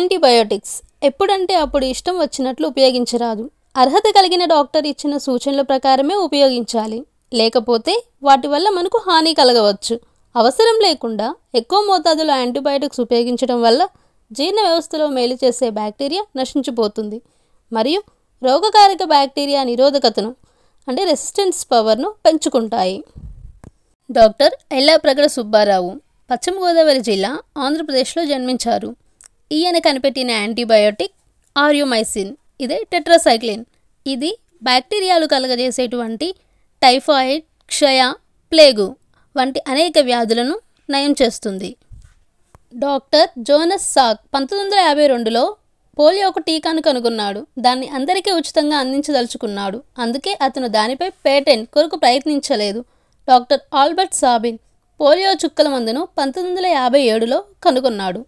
Antibiotics ఎప్పుడంటే అప్పుడు ఇష్టం వచ్చినట్లు ఉపయోగించరాదు. అర్హత కలిగిన డాక్టర్ ఇచ్చిన సూచనల ప్రకారమే ఉపయోగించాలి. లేకపోతే వాటి వల్ల మనకు హాని కలగవచ్చు. అవసరం లేకుండా ఎక్కువ మోతాదులో యాంటీబయోటిక్స్ ఉపయోగించడం వల్ల జీర్ణ వ్యవస్థలో మేలు చేసే బ్యాక్టీరియా నశించిపోతుంది మరియు రోగకారక బ్యాక్టీరియా నిరోధకతను రెసిస్టెన్స్ పవర్ను పెంచుకుంటాయి. డాక్టర్ ఎల్లాప్రగడ సుబ్బారావు పశ్చిమ గోదావరి జిల్లా ఆంధ్రప్రదేశ్లో జన్మించారు. ఈయన కనిపెట్టిన యాంటీబయోటిక్ ఆర్యుమైసిన్, ఇదే టెట్రాసైక్లిన్. ఇది బ్యాక్టీరియాలు కలగజేసేటువంటి టైఫాయిడ్, క్షయ, ప్లేగు వంటి అనేక వ్యాధులను నయం చేస్తుంది. డాక్టర్ జోనస్ సాక్ 1952లో పోలియోకు టీకాను కనుగొన్నాడు. దాన్ని అందరికీ ఉచితంగా అందించదలుచుకున్నాడు. అందుకే అతను దానిపై పేటెంట్ కొరకు ప్రయత్నించలేదు. డాక్టర్ ఆల్బర్ట్ సాబిన్ పోలియో చుక్కల మందును 1957లో కనుగొన్నాడు.